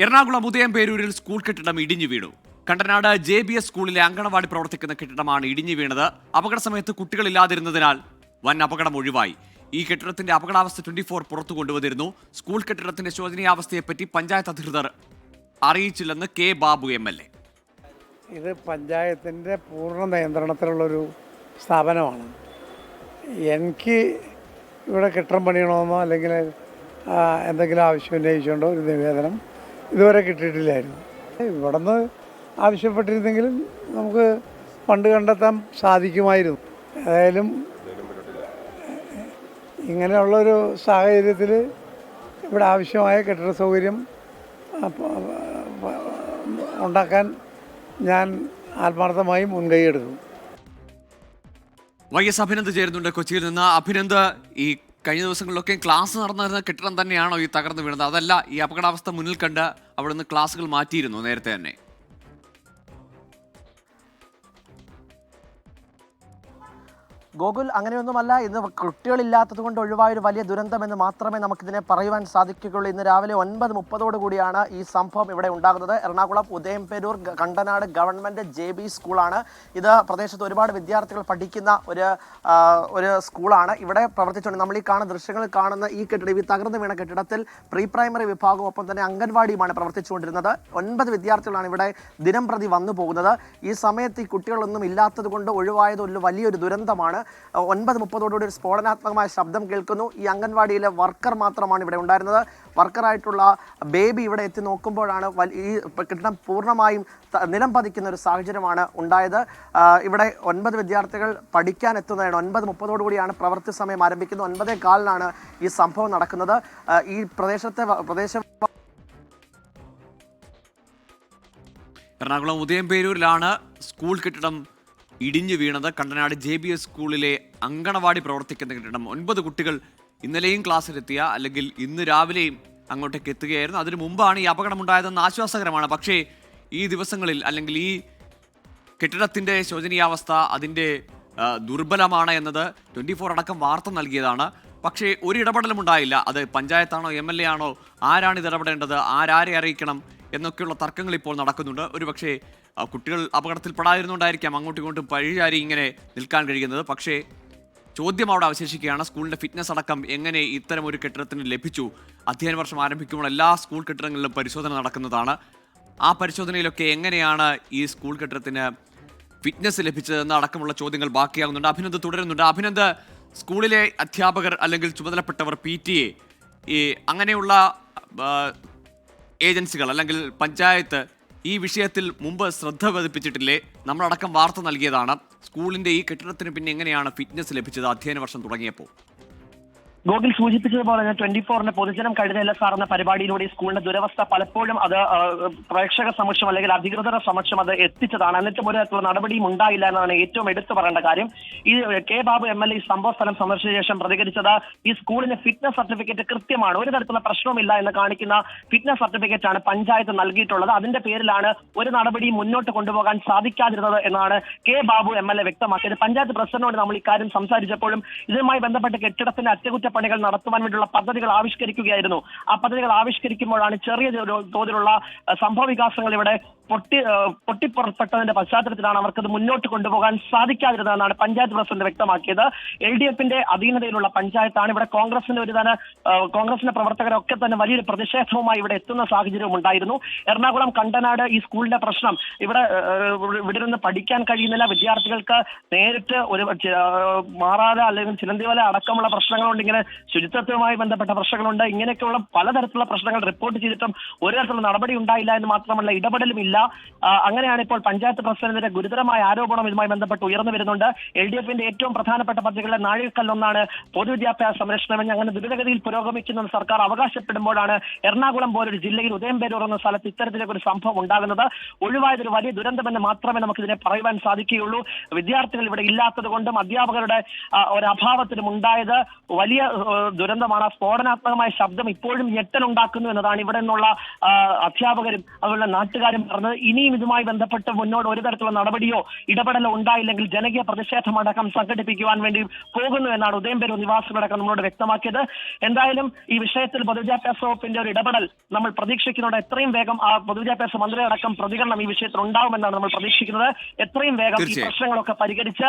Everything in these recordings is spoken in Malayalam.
എറണാകുളം ഉദയംപേരൂരിൽ സ്കൂൾ കെട്ടിടം ഇടിഞ്ഞു വീണു. കണ്ടനാട് JBS സ്കൂളിലെ അങ്കണവാടി പ്രവർത്തിക്കുന്ന കെട്ടിടമാണ് ഇടിഞ്ഞു വീണത്. അപകട സമയത്ത് കുട്ടികളില്ലാതിരുന്നതിനാൽ വൻ അപകടം ഒഴിവായി. ഈ കെട്ടിടത്തിന്റെ അപകടാവസ്ഥ 24 പുറത്തു കൊണ്ടുവന്നിരുന്നു. സ്കൂൾ കെട്ടിടത്തിന്റെ ശോചനീയാവസ്ഥയെപ്പറ്റി പഞ്ചായത്ത് അധികൃതർ അറിയിച്ചില്ലെന്ന് കെ ബാബു MLA. ഇത് പഞ്ചായത്തിൻ്റെ പൂർണ്ണ നിയന്ത്രണത്തിലുള്ളൊരു സ്ഥാപനമാണ്. എനിക്ക് ഇവിടെ കെട്ടിടം പണിയണമെന്നോ അല്ലെങ്കിൽ എന്തെങ്കിലും ആവശ്യം ഉന്നയിച്ചുകൊണ്ടോ ഒരു നിവേദനം ഇതുവരെ കിട്ടിയിട്ടില്ലായിരുന്നു. ഇവിടെ നിന്ന് ആവശ്യപ്പെട്ടിരുന്നെങ്കിലും നമുക്ക് ഫണ്ട് കണ്ടെത്താൻ സാധിക്കുമായിരുന്നു. ഏതായാലും ഇങ്ങനെയുള്ളൊരു സാഹചര്യത്തിൽ ഇവിടെ ആവശ്യമായ കെട്ടിട സൗകര്യം ഉണ്ടാക്കാൻ ഞാൻ ആത്മാർത്ഥമായി മുൻകൈയെടുക്കും. YS അഭിനന്ദ് ചേരുന്നുണ്ട് കൊച്ചിയിൽ നിന്ന്. അഭിനന്ദ്, ഈ കഴിഞ്ഞ ദിവസങ്ങളിലൊക്കെ ക്ലാസ് നടന്നിരുന്ന കെട്ടിടം തന്നെയാണോ ഈ തകർന്നു വീണത്? അതല്ല, ഈ അപകടാവസ്ഥ മുന്നിൽ കണ്ട് അവിടെ നിന്ന് ക്ലാസുകൾ മാറ്റിയിരുന്നു നേരത്തെ തന്നെ? ഗോകുൽ, അങ്ങനെയൊന്നുമല്ല. ഇന്ന് കുട്ടികളില്ലാത്തത് കൊണ്ട് ഒഴിവായൊരു വലിയ ദുരന്തമെന്ന് മാത്രമേ നമുക്കിതിനെ പറയുവാൻ സാധിക്കുകയുള്ളൂ. ഇന്ന് രാവിലെ 9:30 കൂടിയാണ് ഈ സംഭവം ഇവിടെ ഉണ്ടാകുന്നത്. എറണാകുളം ഉദയംപേരൂർ കണ്ടനാട് ഗവൺമെൻറ് JB സ്കൂളാണ് ഇത്. പ്രദേശത്ത് ഒരുപാട് വിദ്യാർത്ഥികൾ പഠിക്കുന്ന ഒരു സ്കൂളാണ്. ഇവിടെ പ്രവർത്തിച്ചുകൊണ്ട് നമ്മൾ ഈ കാണുന്ന ദൃശ്യങ്ങളിൽ കാണുന്ന ഈ കെട്ടിടം, ഈ തകർന്നു വീണ കെട്ടിടത്തിൽ പ്രീ പ്രൈമറി വിഭാഗവും ഒപ്പം തന്നെ അംഗൻവാടിയുമാണ് പ്രവർത്തിച്ചുകൊണ്ടിരുന്നത്. 9 വിദ്യാർത്ഥികളാണ് ഇവിടെ ദിനം പ്രതി വന്നു പോകുന്നത്. ഈ സമയത്ത് ഈ കുട്ടികളൊന്നും ഇല്ലാത്തത് കൊണ്ട് ഒഴിവായത് വലിയൊരു ദുരന്തമാണ്. 9:30 ഒരു സ്ഫോടനാത്മകമായ ശബ്ദം കേൾക്കുന്നു. ഈ അംഗൻവാടിയിലെ വർക്കർ മാത്രമാണ് ഇവിടെ ഉണ്ടായിരുന്നത്. വർക്കറായിട്ടുള്ള ബേബി ഇവിടെ എത്തി നോക്കുമ്പോഴാണ് ഈ കെട്ടിടം പൂർണ്ണമായും നിലം പതിക്കുന്ന ഒരു സാഹചര്യമാണ് ഉണ്ടായത്. ഇവിടെ 9 വിദ്യാർത്ഥികൾ പഠിക്കാൻ എത്തുന്നതാണ്. 9:30 കൂടിയാണ് പ്രവൃത്തി സമയം ആരംഭിക്കുന്നത്. 9:15 ഈ സംഭവം നടക്കുന്നത്. ഈ പ്രദേശം എറണാകുളം ഉദയംപേരൂരിലാണ് സ്കൂൾ കെട്ടിടം ഇടിഞ്ഞു വീണത്. കണ്ടനാട് JBS സ്കൂളിലെ അങ്കണവാടി പ്രവർത്തിക്കുന്ന കെട്ടിടം. 9 കുട്ടികൾ ഇന്നലെയും ക്ലാസ്സിലെത്തിയ, അല്ലെങ്കിൽ ഇന്ന് രാവിലെയും അങ്ങോട്ടേക്ക് എത്തുകയായിരുന്നു. അതിനു മുമ്പാണ് ഈ അപകടമുണ്ടായതെന്ന് ആശ്വാസകരമാണ്. പക്ഷേ ഈ ദിവസങ്ങളിൽ, അല്ലെങ്കിൽ ഈ കെട്ടിടത്തിൻ്റെ ശോചനീയാവസ്ഥ അതിൻ്റെ ദുർബലമാണ് എന്നത് 24 അടക്കം വാർത്ത നൽകിയതാണ്. പക്ഷേ ഒരു ഇടപെടലും ഉണ്ടായില്ല. അത് പഞ്ചായത്താണോ MLA ആണോ, ആരാണ് ഇത് ഇടപെടേണ്ടത്, ആരെ അറിയിക്കണം എന്നൊക്കെയുള്ള തർക്കങ്ങൾ ഇപ്പോൾ നടക്കുന്നുണ്ട്. ഒരുപക്ഷേ കുട്ടികൾ അപകടത്തിൽപ്പെടാതിരുന്നുകൊണ്ടായിരിക്കാം അങ്ങോട്ടും ഇങ്ങോട്ടും പഴിചാരി ഇങ്ങനെ നിൽക്കാൻ കഴിയുന്നത്. പക്ഷേ ചോദ്യം അവിടെ അവശേഷിക്കുകയാണ്. സ്കൂളിൻ്റെ ഫിറ്റ്നസ് അടക്കം എങ്ങനെ ഇത്തരം ഒരു കെട്ടിടത്തിന് ലഭിച്ചു? അധ്യയന വർഷം ആരംഭിക്കുമ്പോൾ എല്ലാ സ്കൂൾ കെട്ടിടങ്ങളിലും പരിശോധന നടക്കുന്നതാണ്. ആ പരിശോധനയിലൊക്കെ എങ്ങനെയാണ് ഈ സ്കൂൾ കെട്ടിടത്തിന് ഫിറ്റ്നസ് ലഭിച്ചതെന്ന് അടക്കമുള്ള ചോദ്യങ്ങൾ ബാക്കിയാകുന്നുണ്ട്. അഭിനന്ദ് തുടരുന്നുണ്ട്. അഭിനന്ദ്, സ്കൂളിലെ അധ്യാപകർ അല്ലെങ്കിൽ ചുമതലപ്പെട്ടവർ, PTA, ഈ അങ്ങനെയുള്ള ഏജൻസികൾ അല്ലെങ്കിൽ പഞ്ചായത്ത് ഈ വിഷയത്തിൽ മുമ്പ് ശ്രദ്ധ പതിപ്പിച്ചിട്ടില്ലേ? നമ്മളടക്കം വാർത്ത നൽകിയതാണ്. സ്കൂളിൻ്റെ ഈ കെട്ടിടത്തിന് പിന്നെ എങ്ങനെയാണ് ഫിറ്റ്നസ് ലഭിച്ചത് അധ്യയന വർഷം തുടങ്ങിയപ്പോൾ? ഗോകുൽ സൂചിപ്പിച്ചതുപോലെ തന്നെ 24 പൊതുജനം കഴുതയില്ല സാർ എന്ന പരിപാടിയിലൂടെ ഈ സ്കൂളിന്റെ ദുരവസ്ഥ പലപ്പോഴും അത് പ്രേക്ഷക സമക്ഷം അല്ലെങ്കിൽ അധികൃതരുടെ സമക്ഷം അത് എത്തിച്ചതാണ്. എന്നിട്ടും ഒരു തരത്തിലുള്ള നടപടിയും ഉണ്ടായില്ല എന്നതാണ് ഏറ്റവും എടുത്തു പറയേണ്ട കാര്യം. ഈ കെ ബാബു MLA ഈ സംഭവ സ്ഥലം സന്ദർശിച്ച ശേഷം പ്രതികരിച്ചത്, ഈ സ്കൂളിന് ഫിറ്റ്നസ് സർട്ടിഫിക്കറ്റ് കൃത്യമാണ്, ഒരു തരത്തിലുള്ള പ്രശ്നവുമില്ല എന്ന് കാണിക്കുന്ന ഫിറ്റ്നസ് സർട്ടിഫിക്കറ്റ് ആണ് പഞ്ചായത്ത് നൽകിയിട്ടുള്ളത്. അതിന്റെ പേരിലാണ് ഒരു നടപടിയും മുന്നോട്ട് കൊണ്ടുപോകാൻ സാധിക്കാതിരുന്നത് എന്നാണ് കെ ബാബു MLA വ്യക്തമാക്കിയത്. പഞ്ചായത്ത് പ്രസിഡന്റിനോട് നമ്മൾ ഇക്കാര്യം സംസാരിച്ചപ്പോഴും ഇതുമായി ബന്ധപ്പെട്ട് കെട്ടിടത്തിന്റെ അറ്റകുറ്റപ്പണികൾ നടത്തുവാൻ വേണ്ടിയുള്ള പദ്ധതികൾ ആവിഷ്കരിക്കുകയായിരുന്നു. ആ പദ്ധതികൾ ആവിഷ്കരിക്കുമ്പോഴാണ് ചെറിയ തോതിലുള്ള സംഭവ വികാസങ്ങൾ ഇവിടെ പൊട്ടിപ്പുറപ്പെട്ടതിന്റെ പശ്ചാത്തലത്തിലാണ് അവർക്കത് മുന്നോട്ട് കൊണ്ടുപോകാൻ സാധിക്കാതിരുന്നതെന്നാണ് പഞ്ചായത്ത് പ്രസിഡന്റ് വ്യക്തമാക്കിയത്. LDFന്റെ അധീനതയിലുള്ള പഞ്ചായത്താണ്. ഇവിടെ കോൺഗ്രസിന്റെ പ്രവർത്തകരൊക്കെ തന്നെ വലിയൊരു പ്രതിഷേധവുമായി ഇവിടെ എത്തുന്ന സാഹചര്യവും ഉണ്ടായിരുന്നു. എറണാകുളം കണ്ടനാട് ഈ സ്കൂളിന്റെ പ്രശ്നം, ഇവിടെ നിന്ന് പഠിക്കാൻ കഴിയുന്നില്ല. വിദ്യാർത്ഥികൾക്ക് നേരിട്ട് ഒരു മാറാതെ അല്ലെങ്കിൽ ചിലന്തിവല അടക്കമുള്ള പ്രശ്നങ്ങളുണ്ട്. ഇങ്ങനെ ശുചിത്വവുമായി ബന്ധപ്പെട്ട പ്രശ്നങ്ങളുണ്ട്. ഇങ്ങനെയൊക്കെയുള്ള പലതരത്തിലുള്ള പ്രശ്നങ്ങൾ റിപ്പോർട്ട് ചെയ്തിട്ടും ഒരു തരത്തിലുള്ള നടപടി ഉണ്ടായില്ല എന്ന് മാത്രമല്ല ഇടപെടലും ഇല്ല. അങ്ങനെയാണ് ഇപ്പോൾ പഞ്ചായത്ത് പ്രസിഡന്റിന്റെ ഗുരുതരമായ ആരോപണം ഇതുമായി ബന്ധപ്പെട്ട് ഉയർന്നു വരുന്നുണ്ട്. LDFന്റെ ഏറ്റവും പ്രധാനപ്പെട്ട പദ്ധതികളുടെ നാഴികക്കല്ലൊന്നാണ് പൊതുവിദ്യാഭ്യാസ സംരക്ഷണമെന്ന് അങ്ങനെ ദ്രുതഗതിയിൽ പുരോഗമിക്കുന്ന സർക്കാർ അവകാശപ്പെടുമ്പോഴാണ് എറണാകുളം പോലൊരു ജില്ലയിൽ ഉദയംപേരൂർ എന്ന സ്ഥലത്ത് ഇത്തരത്തിലേക്ക് ഒരു സംഭവം ഉണ്ടാകുന്നത്. ഒഴിവായതൊരു വലിയ ദുരന്തമെന്ന് മാത്രമേ നമുക്കിതിനെ പറയുവാൻ സാധിക്കുകയുള്ളൂ. വിദ്യാർത്ഥികൾ ഇവിടെ ഇല്ലാത്തത് കൊണ്ടും അധ്യാപകരുടെ ഒരു അഭാവത്തിനും ഉണ്ടായത് വലിയ ദുരന്തമാണ്. സ്ഫോടനാത്മകമായ ശബ്ദം ഇപ്പോഴും ഞെട്ടലുണ്ടാക്കുന്നു എന്നതാണ് ഇവിടെ നിന്നുള്ള അധ്യാപകരും അവരുടെ നാട്ടുകാരും പറഞ്ഞത്. പറയുന്നത് ഇനിയും ഇതുമായി ബന്ധപ്പെട്ട് മുന്നോട്ട് ഒരു തരത്തിലുള്ള നടപടിയോ ഇടപെടലോ ഉണ്ടായില്ലെങ്കിൽ ജനകീയ പ്രതിഷേധമടക്കം സംഘടിപ്പിക്കുവാൻ വേണ്ടി പോകുന്നു എന്നാണ് ഉദയംപേരൂർ നിവാസികളടക്കം നമ്മളോട് വ്യക്തമാക്കിയത്. എന്തായാലും ഈ വിഷയത്തിൽ പൊതുവിദ്യാഭ്യാസ വകുപ്പിന്റെ ഒരു ഇടപെടൽ നമ്മൾ പ്രതീക്ഷിക്കുന്നുണ്ട്. എത്രയും വേഗം ആ പൊതുവിദ്യാഭ്യാസ മന്ത്രി അടക്കം പ്രതികരണം ഈ വിഷയത്തിൽ ഉണ്ടാവുമെന്നാണ് നമ്മൾ പ്രതീക്ഷിക്കുന്നത്. എത്രയും വേഗം ഈ പ്രശ്നങ്ങളൊക്കെ പരിഹരിച്ച്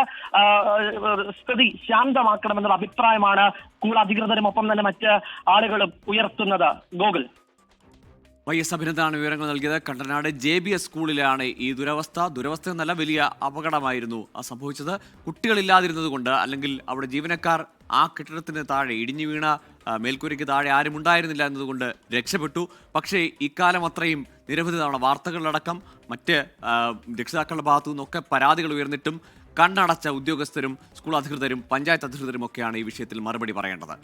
സ്ഥിതി ശാന്തമാക്കണമെന്നുള്ള അഭിപ്രായമാണ് സ്കൂൾ അധികൃതരും ഒപ്പം തന്നെ മറ്റ് ആളുകളും ഉയർത്തുന്നത്. ഗോകുൽ, YS അഭിനന്ദനാണ് വിവരങ്ങൾ നൽകിയത്. കണ്ടനാട് JBS സ്കൂളിലാണ് ഈ ദുരവസ്ഥ എന്നല്ല, വലിയ അപകടമായിരുന്നു സംഭവിച്ചത്. കുട്ടികളില്ലാതിരുന്നത് കൊണ്ട്, അല്ലെങ്കിൽ അവിടെ ജീവനക്കാർ ആ കെട്ടിടത്തിന് താഴെ ഇടിഞ്ഞു വീണ മേൽക്കൂരയ്ക്ക് താഴെ ആരും ഉണ്ടായിരുന്നില്ല എന്നതുകൊണ്ട് രക്ഷപ്പെട്ടു. പക്ഷേ ഇക്കാലം അത്രയും നിരവധി തവണ വാർത്തകളിലടക്കം മറ്റ് രക്ഷിതാക്കളുടെ ഭാഗത്തു നിന്നൊക്കെ പരാതികൾ ഉയർന്നിട്ടും കണ്ണടച്ച ഉദ്യോഗസ്ഥരും സ്കൂൾ അധികൃതരും പഞ്ചായത്ത് അധികൃതരും ഒക്കെയാണ് ഈ വിഷയത്തിൽ മറുപടി പറയേണ്ടത്.